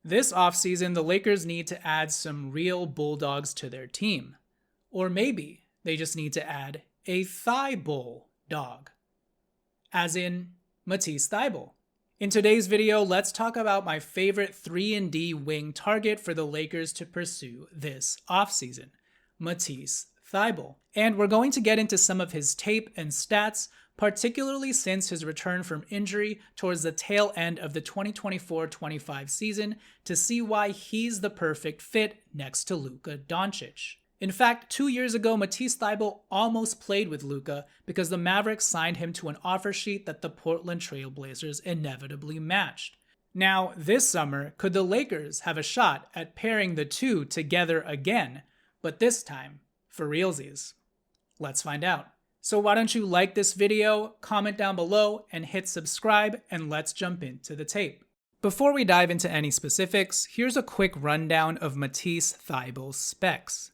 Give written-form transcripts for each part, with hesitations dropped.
This offseason, the Lakers need to add some real Bulldogs to their team. Or maybe they just need to add a Thybulle dog. As in Matisse Thybulle. In today's video, let's talk about my favorite 3&D wing target for the Lakers to pursue this offseason, Matisse Thybulle. And we're going to get into some of his tape and stats, particularly since his return from injury towards the tail end of the 2024-25 season, to see why he's the perfect fit next to Luka Doncic. In fact, 2 years ago, Matisse Thybulle almost played with Luka because the Mavericks signed him to an offer sheet that the Portland Trail Blazers inevitably matched. Now, this summer, could the Lakers have a shot at pairing the two together again, but this time for realsies? Let's find out. So why don't you like this video, comment down below, and hit subscribe, and let's jump into the tape. Before we dive into any specifics, here's a quick rundown of Matisse Thybulle's specs.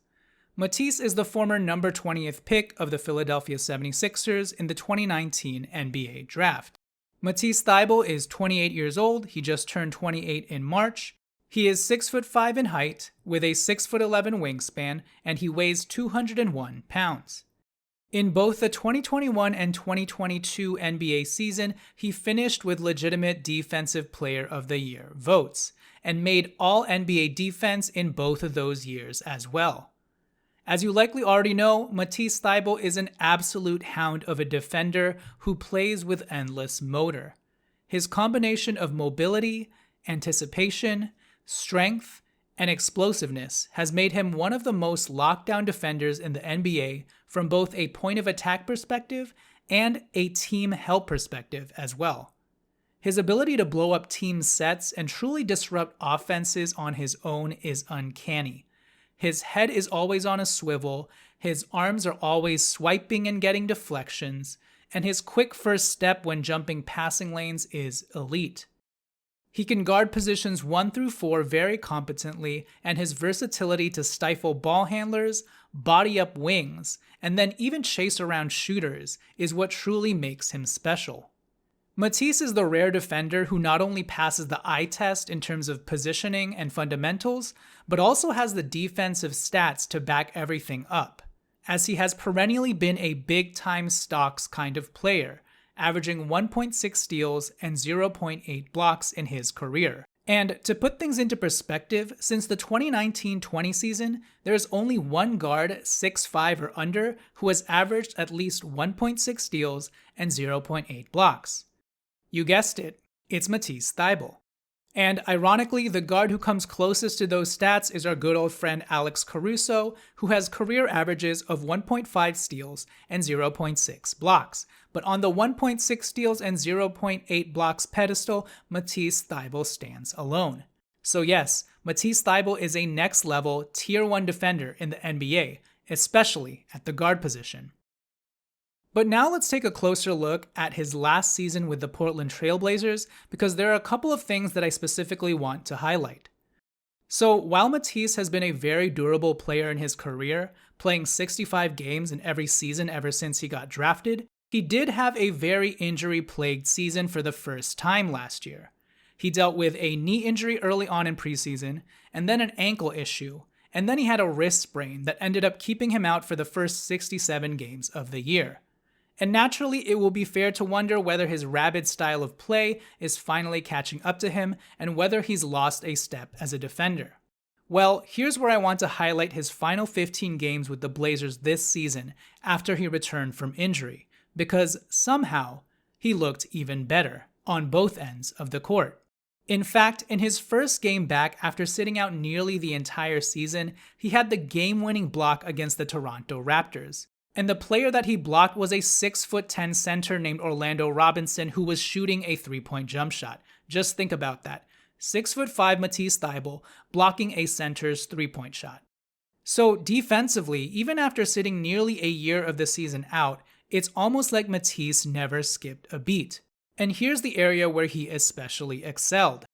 Matisse is the former number 20th pick of the Philadelphia 76ers in the 2019 NBA draft. Matisse Thybulle is 28 years old, he just turned 28 in March. He is 6'5" in height, with a 6'11" wingspan, and he weighs 201 pounds. In both the 2021 and 2022 NBA season, he finished with legitimate Defensive Player of the Year votes, and made All NBA defense in both of those years as well. As you likely already know, Matisse Thybulle is an absolute hound of a defender who plays with endless motor. His combination of mobility, anticipation, strength, and explosiveness has made him one of the most lockdown defenders in the NBA from both a point of attack perspective and a team help perspective as well. His ability to blow up team sets and truly disrupt offenses on his own is uncanny. His head is always on a swivel, his arms are always swiping and getting deflections, and his quick first step when jumping passing lanes is elite. He can guard positions 1 through 4 very competently, and his versatility to stifle ball handlers, body up wings, and then even chase around shooters is what truly makes him special. Matisse is the rare defender who not only passes the eye test in terms of positioning and fundamentals, but also has the defensive stats to back everything up, as he has perennially been a big-time stocks kind of player, averaging 1.6 steals and 0.8 blocks in his career. And to put things into perspective, since the 2019-20 season, there's only one guard 6'5" or under who has averaged at least 1.6 steals and 0.8 blocks. You guessed it, it's Matisse Thybulle. And ironically, the guard who comes closest to those stats is our good old friend Alex Caruso, who has career averages of 1.5 steals and 0.6 blocks. But on the 1.6 steals and 0.8 blocks pedestal, Matisse Thybulle stands alone. So yes, Matisse Thybulle is a next level tier 1 defender in the NBA, especially at the guard position. But now let's take a closer look at his last season with the Portland Trail Blazers, because there are a couple of things that I specifically want to highlight. So while Matisse has been a very durable player in his career, playing 65 games in every season ever since he got drafted, he did have a very injury-plagued season for the first time last year. He dealt with a knee injury early on in preseason, and then an ankle issue, and then he had a wrist sprain that ended up keeping him out for the first 67 games of the year. And naturally, it will be fair to wonder whether his rabid style of play is finally catching up to him and whether he's lost a step as a defender. Well, here's where I want to highlight his final 15 games with the Blazers this season after he returned from injury, because somehow he looked even better on both ends of the court. In fact, in his first game back after sitting out nearly the entire season, he had the game-winning block against the Toronto Raptors. And the player that he blocked was a 6'10" center named Orlando Robinson who was shooting a 3-point jump shot. Just think about that. 6'5" Matisse Thybulle blocking a center's 3-point shot. So defensively, even after sitting nearly a year of the season out, it's almost like Matisse never skipped a beat. And here's the area where he especially excelled.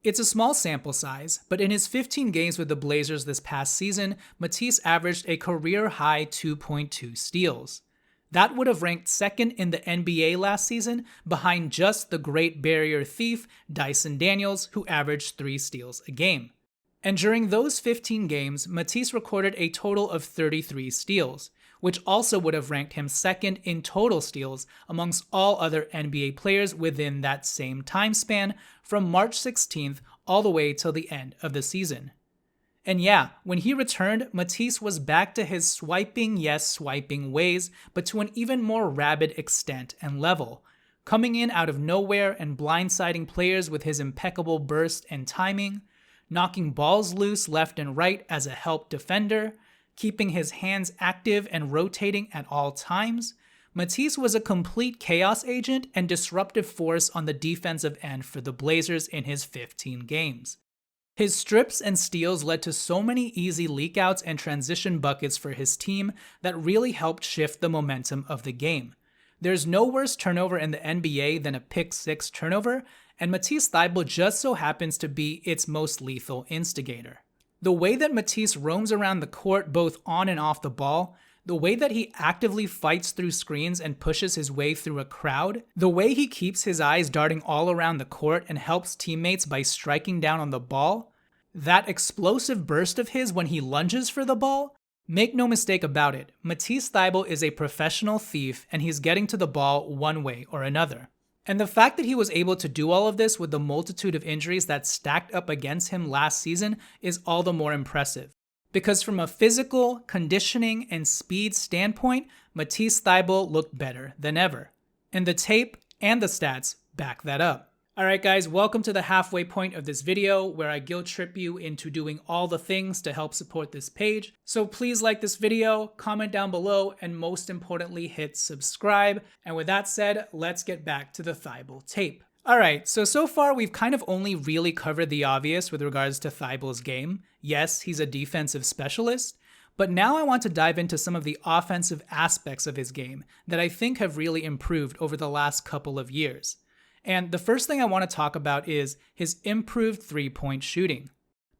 It's a small sample size, but in his 15 games with the Blazers this past season, Matisse averaged a career-high 2.2 steals. That would have ranked second in the NBA last season, behind just the Great Barrier Thief, Dyson Daniels, who averaged 3 steals a game. And during those 15 games, Matisse recorded a total of 33 steals, which also would have ranked him second in total steals amongst all other NBA players within that same time span, from March 16th all the way till the end of the season. And yeah, when he returned, Matisse was back to his swiping ways, but to an even more rabid extent and level, coming in out of nowhere and blindsiding players with his impeccable burst and timing, knocking balls loose left and right as a help defender, keeping his hands active and rotating at all times. Matisse was a complete chaos agent and disruptive force on the defensive end for the Blazers in his 15 games. His strips and steals led to so many easy leakouts and transition buckets for his team that really helped shift the momentum of the game. There's no worse turnover in the NBA than a pick-six turnover, and Matisse Thybulle just so happens to be its most lethal instigator. The way that Matisse roams around the court both on and off the ball, the way that he actively fights through screens and pushes his way through a crowd, the way he keeps his eyes darting all around the court and helps teammates by striking down on the ball, that explosive burst of his when he lunges for the ball, make no mistake about it, Matisse Thybulle is a professional thief and he's getting to the ball one way or another. And the fact that he was able to do all of this with the multitude of injuries that stacked up against him last season is all the more impressive. Because from a physical, conditioning, and speed standpoint, Matisse Thybulle looked better than ever. And the tape and the stats back that up. Alright guys, welcome to the halfway point of this video where I guilt trip you into doing all the things to help support this page. So please like this video, comment down below, and most importantly hit subscribe. And with that said, let's get back to the Thybulle tape. Alright, so far we've kind of only really covered the obvious with regards to Thybulle's game. Yes, he's a defensive specialist, but now I want to dive into some of the offensive aspects of his game that I think have really improved over the last couple of years. And the first thing I want to talk about is his improved three-point shooting.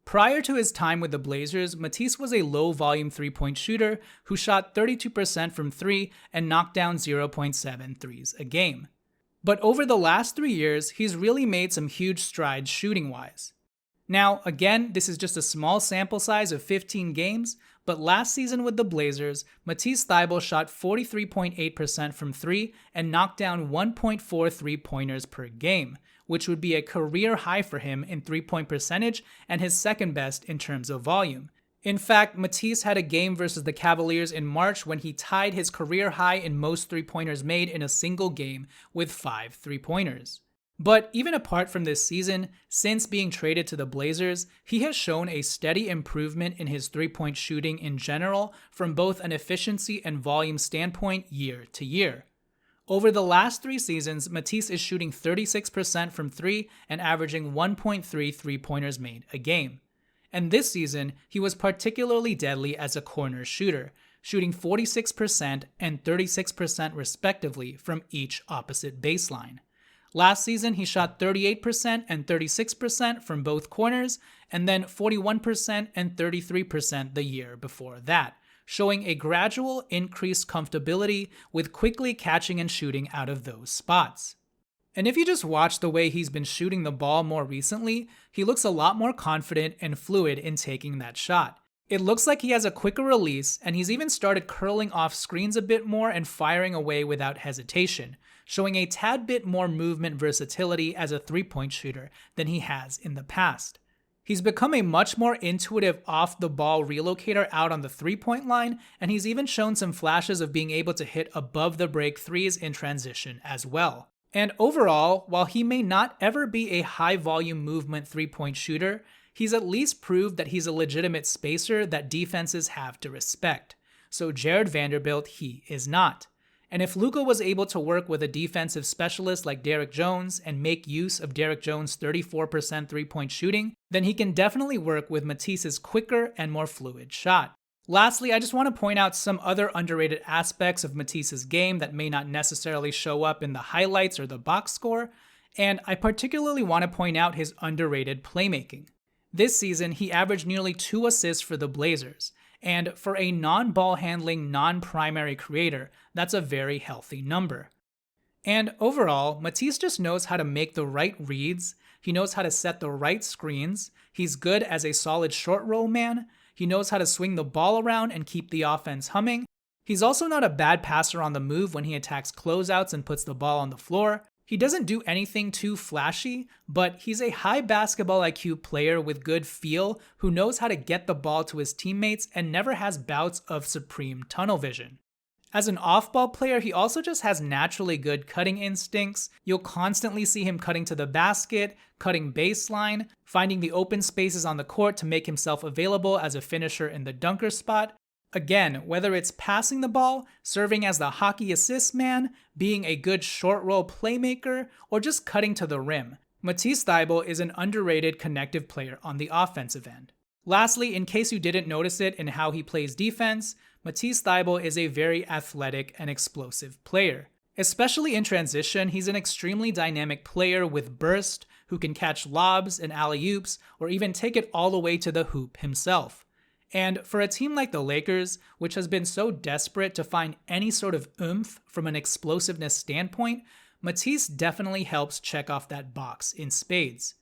Prior to his time with the Blazers, Matisse was a low-volume three-point shooter who shot 32% from three and knocked down 0.7 threes a game. But over the last 3 years, he's really made some huge strides shooting-wise. Now, again, this is just a small sample size of 15 games, but last season with the Blazers, Matisse Thybulle shot 43.8% from 3 and knocked down 1.4 three-pointers per game, which would be a career high for him in three-point percentage and his second best in terms of volume. In fact, Matisse had a game versus the Cavaliers in March when he tied his career high in most three-pointers made in a single game with 5 three-pointers. But even apart from this season, since being traded to the Blazers, he has shown a steady improvement in his three-point shooting in general from both an efficiency and volume standpoint year to year. Over the last 3 seasons, Matisse is shooting 36% from 3 and averaging 1.3 three-pointers made a game. And this season, he was particularly deadly as a corner shooter, shooting 46% and 36% respectively from each opposite baseline. Last season, he shot 38% and 36% from both corners, and then 41% and 33% the year before that, showing a gradual increased comfortability with quickly catching and shooting out of those spots. And if you just watch the way he's been shooting the ball more recently, he looks a lot more confident and fluid in taking that shot. It looks like he has a quicker release, and he's even started curling off screens a bit more and firing away without hesitation, showing a tad bit more movement versatility as a three-point shooter than he has in the past. He's become a much more intuitive off-the-ball relocator out on the three-point line, and he's even shown some flashes of being able to hit above-the-break threes in transition as well. And overall, while he may not ever be a high-volume movement three-point shooter, he's at least proved that he's a legitimate spacer that defenses have to respect. So Jared Vanderbilt, he is not. And if Luka was able to work with a defensive specialist like Derrick Jones and make use of Derrick Jones' 34% three-point shooting, then he can definitely work with Matisse's quicker and more fluid shot. Lastly, I just want to point out some other underrated aspects of Matisse's game that may not necessarily show up in the highlights or the box score, and I particularly want to point out his underrated playmaking. This season, he averaged nearly 2 assists for the Blazers, And for a non-ball handling, non-primary creator, that's a very healthy number. And overall, Matisse just knows how to make the right reads, he knows how to set the right screens, he's good as a solid short roll man, he knows how to swing the ball around and keep the offense humming. He's also not a bad passer on the move when he attacks closeouts and puts the ball on the floor. He doesn't do anything too flashy, but he's a high basketball IQ player with good feel who knows how to get the ball to his teammates and never has bouts of supreme tunnel vision. As an off-ball player, he also just has naturally good cutting instincts. You'll constantly see him cutting to the basket, cutting baseline, finding the open spaces on the court to make himself available as a finisher in the dunker spot. Again, whether it's passing the ball, serving as the hockey assist man, being a good short roll playmaker, or just cutting to the rim, Matisse Thybulle is an underrated connective player on the offensive end. Lastly, in case you didn't notice it in how he plays defense, Matisse Thybulle is a very athletic and explosive player. Especially in transition, he's an extremely dynamic player with burst who can catch lobs and alley-oops or even take it all the way to the hoop himself. And for a team like the Lakers, which has been so desperate to find any sort of oomph from an explosiveness standpoint, Matisse definitely helps check off that box in spades.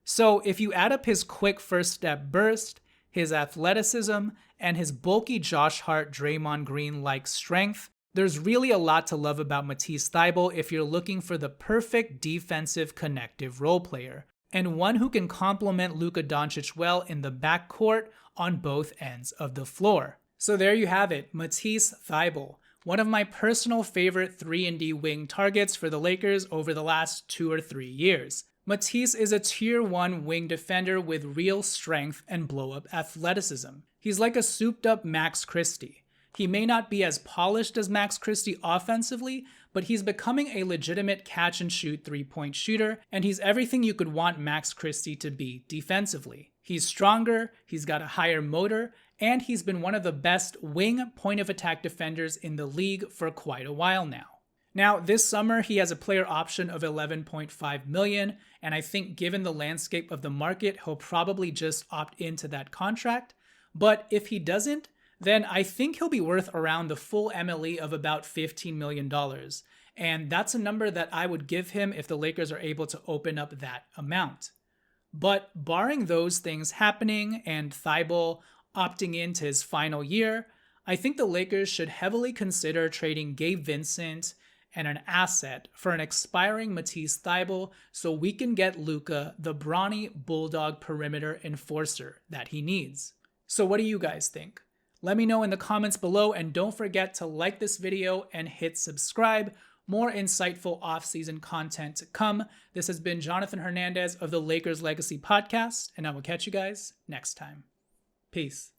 So if you add up his quick first step burst, his athleticism, and his bulky Josh Hart Draymond Green-like strength, there's really a lot to love about Matisse Thybulle if you're looking for the perfect defensive connective role player, and one who can complement Luka Doncic well in the backcourt on both ends of the floor. So there you have it, Matisse Thybulle, one of my personal favorite 3&D wing targets for the Lakers over the last 2 or 3 years. Matisse is a tier 1 wing defender with real strength and blow-up athleticism. He's like a souped-up Max Christie. He may not be as polished as Max Christie offensively, but he's becoming a legitimate catch-and-shoot three-point shooter, and he's everything you could want Max Christie to be defensively. He's stronger, he's got a higher motor, and he's been one of the best wing point-of-attack defenders in the league for quite a while now. Now, this summer, he has a player option of $11.5 million, and I think given the landscape of the market, he'll probably just opt into that contract. But if he doesn't, then I think he'll be worth around the full MLE of about $15 million. And that's a number that I would give him if the Lakers are able to open up that amount. But barring those things happening and Thybulle opting into his final year, I think the Lakers should heavily consider trading Gabe Vincent and an asset for an expiring Matisse Thybulle so we can get Luka the brawny bulldog perimeter enforcer that he needs. So what do you guys think? Let me know in the comments below, and don't forget to like this video and hit subscribe. More insightful off-season content to come. This has been Jonathan Hernandez of the Lakers Legacy Podcast, and I will catch you guys next time. Peace.